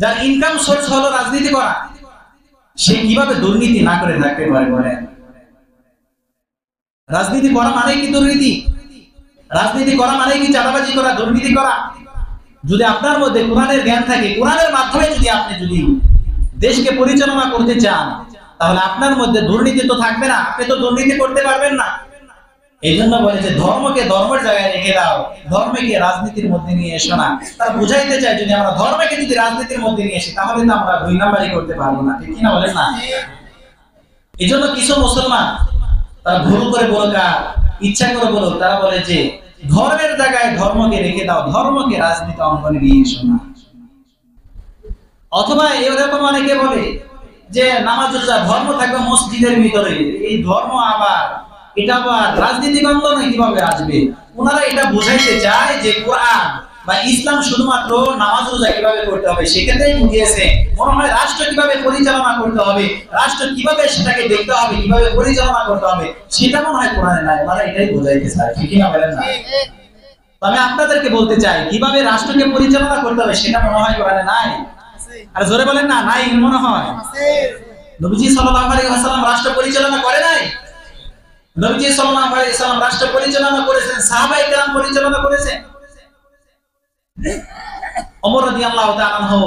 যার income source হলো রাজনীতি করা, সে কিভাবে দুর্নীতি না করে থাকতে পারে বলেন? রাজনীতি করা মানে কি দুর্নীতি? রাজনীতি করা মানে কি চাঁদাবাজি করা, দুর্নীতি করা? যদি আপনার মধ্যে কোরআনের জ্ঞান থাকে, কোরআনের মাধ্যমে যদি দেশকে পরিচালনা করতে চান, তাহলে আপনার মধ্যে দুর্নীতি তো থাকবে না, আপনি তো দুর্নীতি করতে পারবেন না। এই জন্য বলে যে ধর্মকে ধর্মের জায়গায় রেখে দাও, ধর্মকে রাজনীতির মধ্যে নিয়ে এসো না। তারা বুঝাইতে চায় যদি আমরা ধর্মকে যদি রাজনীতির মধ্যে নিয়ে আসি, তাহলে তো আমরা দুই নাম্বারই করতে পারবো না, ঠিক কিনা বলেন না? এই জন্য কিছু মুসলমান তারা ভুল করে বলুক আর ইচ্ছা করে বলুক, তারা বলে যে ধর্মের জায়গায় ধর্মকে রেখে দাও, ধর্মকে রাজনীতি অঙ্গনে নিয়ে এসো না। অথবা এরকম অনেকে বলে যে নামাজ রোজা ধর্ম থাকবে মসজিদের ভিতরে, এই ধর্ম আবার এটা আবার রাজনীতি অঙ্গনে কিভাবে আসবে? ওনারা এটা বুঝাইতে চায় যে কোরআন বা ইসলাম শুধুমাত্র নামাজ রোজা কিভাবে করতে হবে সেক্ষেত্রেই বুঝিয়েছে। মনে হয় রাষ্ট্র কিভাবে পরিচালনা করতে হবে, রাষ্ট্র কিভাবে সেটাকে দেখতে হবে, কিভাবে পরিচালনা করতে হবে, সেটা মনে হয় কোরআনে নাই। ওনারা এটাই বুঝাইতে চায়, ঠিক না বলেন না? আমি আপনাদেরকে বলতে চাই, কিভাবে রাষ্ট্রকে পরিচালনা করতে হবে সেটা মনে হয় কোরআনে নাই। আর জোরে বলেন না, নাই মনে হয়? নবীজি সাল্লাল্লাহু আলাইহি ওয়াসাল্লাম রাষ্ট্র পরিচালনা করে নাই? নবীজি সাল্লাল্লাহু আলাইহি ওয়াসাল্লাম রাষ্ট্র পরিচালনা করেছেন, সাহাবায়ে কেরাম পরিচালনা করেছেন। ওমর রাদিয়াল্লাহু তাআলা আনহু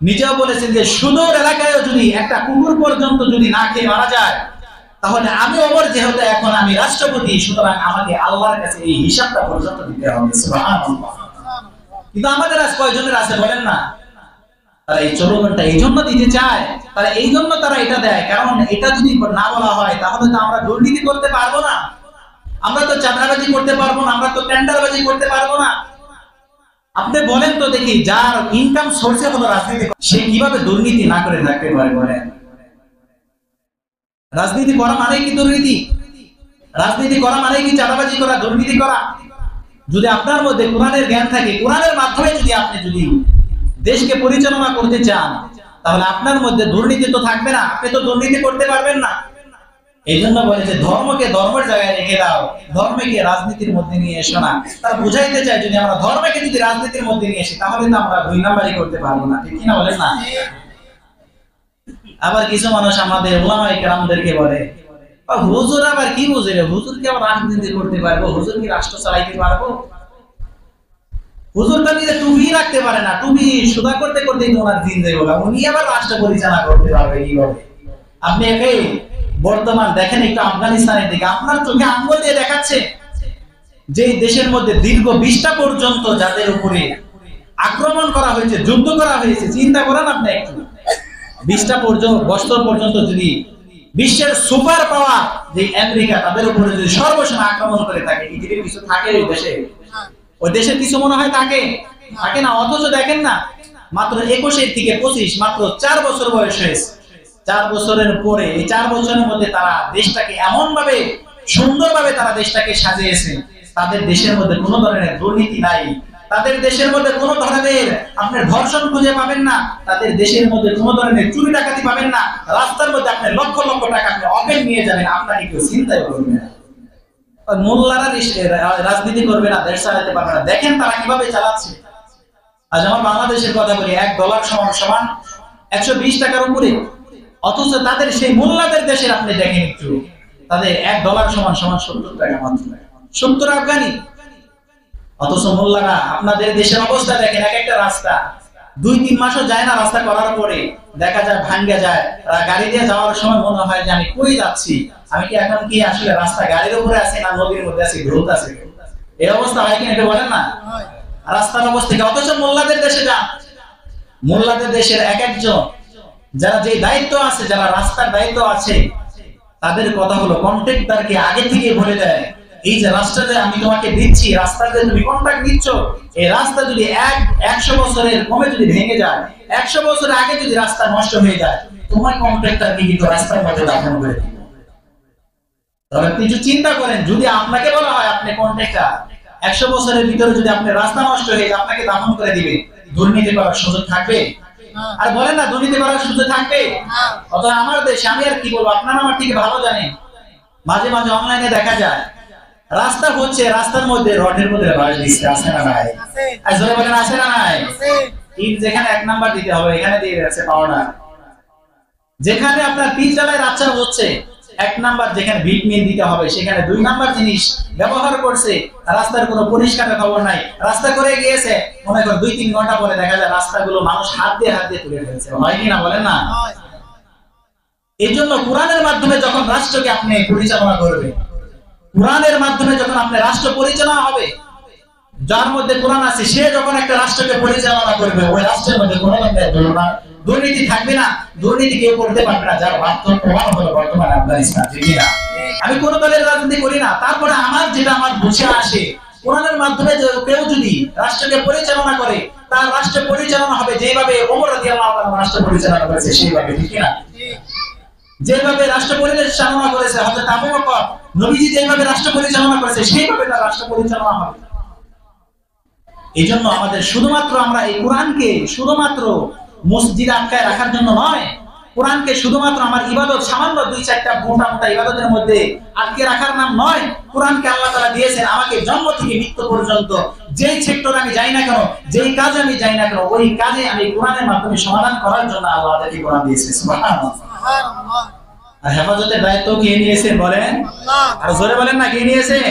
নিজেও বলেছেন যে সুদূর এলাকায়ও যদি একটা কুকুর পর্যন্ত যদি না খেয়ে মারা যায়, তাহলে আমি ওমর যেহেতু এখন আমি রাষ্ট্রপতি, সুতরাং আমাকে আল্লাহর কাছে এই হিসাবটা পর্যন্ত দিতে হবে। সুবহানাল্লাহ। কিন্তু আমাদের আজ কয়জনের আছে বলেন না? তারা এই 24 ঘন্টা এই জন্য দিতে চায়, তারা এই জন্য তারা এটা দেয়, কারণ এটা যদি না বলা হয় তাহলে তো আমরা দুর্নীতি করতে পারবো না, আমরা তো চাঁদাবাজি করতে পারবো না, আমরা তো টেন্ডারবাজি করতে পারবো না। আপনি বলেন তো দেখি, যার ইনকাম সোর্সে হলো রাজনীতি, সে কিভাবে দুর্নীতি না করে থাকতে পারে বলেন? রাজনীতি করা মানে কি দুর্নীতি? রাজনীতি করা মানে কি চাঁদাবাজি করা, দুর্নীতি করা? যদি আপনার মধ্যে কোরআনের জ্ঞান থাকে, কোরআনের মাধ্যমে যদি দেশকে পরিচালনা করতে চান, তাহলে আপনার মধ্যে দুর্নীতি তো থাকবে না, আপনি তো দুর্নীতি করতে পারবেন না। এই জন্য বলে যে ধর্মকে ধর্মের জায়গায় রেখে দাও, ধর্মকে রাজনীতির মধ্যে নিয়ে এসো না। তারা বুঝাইতে চায় যদি আমরা ধর্মকে যদি রাজনীতির মধ্যে নিয়ে আসি, তাহলে তো আমরা দুই নাম্বারই করতে পারবো না, ঠিক কিনা বলেন না? আবার কিছু মানুষ আমাদের উলামায়ে কেরামদেরকে বলে, হুজুর আবার কি বুঝে, হুজুর কি আবার রাজনীতি করতে পারবো, হুজুর কি রাষ্ট্র চালাইতে পারবো? হুজুর তো নিজে টুপি রাখতে পারে না, টুপি সুদা করতে করতেই ওনার দিন যাইব, উনি আবার রাষ্ট্র পরিচালনা করতে পারবে কিভাবে? আপনি একাই বর্তমান দেখেন একটু আফগানিস্তানের দিকে, আপনার চোখে আঙ্গুল দিয়ে দেখাচ্ছে যে দেশের মধ্যে দীর্ঘ 20টা পর্যন্ত যাদের উপরে আক্রমণ করা হয়েছে, যুদ্ধ করা হয়েছে, চিন্তা করেন আপনি একটু। 20টা বছর পর্যন্ত যদি বিশ্বের সুপার পাওয়ার যে আমেরিকা, তাদের উপরে যদি সর্বসময় আক্রমণ করে থাকে, পৃথিবীর কিছু থাকে ওই দেশে? ওই দেশের কিছু মনে হয় থাকে না। অথচ দেখেন না, মাত্র 21 থেকে 25, মাত্র 4 বছর বয়স হয়েছে। 4 বছরের পরে, এই 4 বছরের মধ্যে তারা দেশটাকে এমন ভাবে সুন্দরভাবে তারা দেশটাকে সাজিয়েছে, তাদের দেশের মধ্যে কোনো ধরনের দুর্নীতি নাই, তাদের দেশের মধ্যে কোনো ধরনের আপনি ধর্ষণ খুঁজে পাবেন না, তাদের দেশের মধ্যে কোনো ধরনের চুরি ডাকাতি পাবেন না, রাস্তার মধ্যে আপনি লক্ষ লক্ষ টাকা আপনি অপেন নিয়ে যাবেন, আপনাকে কেউ চিন্তাই করবে না। মোল্লারা রাজনীতি করবে না, দেশ চালাতে পারবে না। দেখেন তারা কিভাবে চালাচ্ছে। আজ আমার বাংলাদেশের কথা বলি, $1 সমান 120 টাকার উপরে, অথচ তাদের সেই মোল্লাদের দেশের আপনি দেখেন একটু, তাদের $1 সমান 70 টাকা মাত্র, 70 আফগানি। অথচ মোল্লারা আপনাদের দেশের অবস্থা দেখেন, এক একটা রাস্তা 2-3 মাসও যায় না, রাস্তা করার পরে দেখা যায় ভাঙ্গে যায়। গাড়ি দিয়ে যাওয়ার সময় মনে হয় যে আমি কই যাচ্ছি, আমি কি এখন কি আসলে রাস্তা গাড়ির উপরে আছি না নদীর মধ্যে আছি, গ্রোথ আছে, এই অবস্থা হয় কিনা এটা বলেন না? রাস্তার অবস্থা। অথচ মোল্লাদের দেশে যান, মোল্লাদের দেশের এক একজন যারা যে দায়িত্ব আছে, যারা রাস্তার দায়িত্ব আছে, তাদের কথা হলো কন্ট্রাক্টরকে আগে থেকে বলে দেয়, এই যে রাস্তাতে আমি তোমাকে দিচ্ছি, রাস্তাতে তুমি কন্ট্রাক্ট দিচ্ছ, এই রাস্তা যদি 100 বছরের কমে যদি ভেঙে যায়, 100 বছর আগে যদি রাস্তা নষ্ট হয়ে যায়, তোমার কন্ট্রাক্টরকে কিন্তু রাস্তার মধ্যে দাফন করে দিবে। তবে কিছু চিন্তা করেন, যদি আপনাকে বলা হয় আপনি কন্ট্রাক্টর, 100 বছরের ভিতরে যদি আপনি রাস্তা নষ্ট হয়ে যায়, আপনাকে দাফন করে দিবে, দুর্নীতি করার সুযোগ থাকবে? আর বলেন না, দুর্নীতি করার সুযোগ থাকবে? অথচ আমার দেশে, আমি আর কি বলবো, আপনারা আমার থেকে ভালো জানেন, মাঝে মাঝে অনলাইনে দেখা যায় রাস্তা হচ্ছে, রাস্তার মধ্যে রডের মধ্যে বাস দিচ্ছে, আছে না নাই? আর জোরে বলেন আছে না নাই? ইট যেখানে 1 নাম্বার দিতে হবে এখানে দিয়ে যাচ্ছে পাউডার। যেখানে আপনার পিচ জ্বালায় রাস্তা হচ্ছে 1 নাম্বার, যেখানে ভিটমিন দিতে হবে সেখানে 2 নাম্বার জিনিস ব্যবহার করছে। রাস্তার কোনো পরিষ্কার খবর নাই, রাস্তা করে গিয়েছে, মনে করেন 2-3 ঘন্টা পরে দেখা যায় রাস্তাগুলো মানুষ হাত দিয়ে তুলে ফেলছে। হয় কি না বলেন না? এই জন্য কোরআনের মাধ্যমে যখন রাষ্ট্রকে আপনি পরিচালনা করবেন, কোরআনের মাধ্যমে যখন আপনি রাষ্ট্র পরিচালনা হবে, যার মধ্যে কোরআন আছে সে যখন একটা রাষ্ট্রকে পরিচালনা করবে, ওই রাষ্ট্রের মধ্যে কোনো দুর্নীতি থাকবে না, দুর্নীতি কেউ করতে পারবে না। যার বাস্তব প্রমাণ হলো বর্তমানে আফগানিস্তান। ঠিক না? আমি কোন দলের রাজনীতি করি না, তারপরে আমার যেটা আমার বুঝে আসে, কোরআনের মাধ্যমে কেউ যদি রাষ্ট্রকে পরিচালনা করে, তার রাষ্ট্র পরিচালনা হবে যেভাবে ওমর রাদিয়াল্লাহু আনহু রাষ্ট্র পরিচালনা করেছে সেইভাবে। ঠিক না? যেভাবে রাষ্ট্র পরিচালনা করেছে হযরত আবু বকর, নবীজি যেভাবে রাষ্ট্র পরিচালনা করেছে সেইভাবে তার রাষ্ট্র পরিচালনা হবে। এই জন্য আমাদের শুধুমাত্র আমরা এই কোরআনকে শুধুমাত্র মসজিদে আটকায় রাখার জন্য নয়, কোরআনকে শুধুমাত্র আমার ইবাদত সামান্য 2-4টা মোটা ইবাদতের মধ্যে আটকে রাখার নাম নয়। কোরআনকে আল্লাহ তাআলা দিয়েছেন আমাকে জন্ম থেকে মৃত্যু পর্যন্ত যেই সেক্টরে আমি যাই না কেন, যেই কাজে আমি যাই না কেন, ওই কাজে আমি কোরআনের মাধ্যমে সমাধান করার জন্য আল্লাহ আমাদেরকে কোরআন দিয়েছে। সুবহানাল্লাহ। আর হেফাজতের দায়িত্ব কে নিয়েছেন বলেন? আর জোরে বলেন না, কে নিয়েছেন?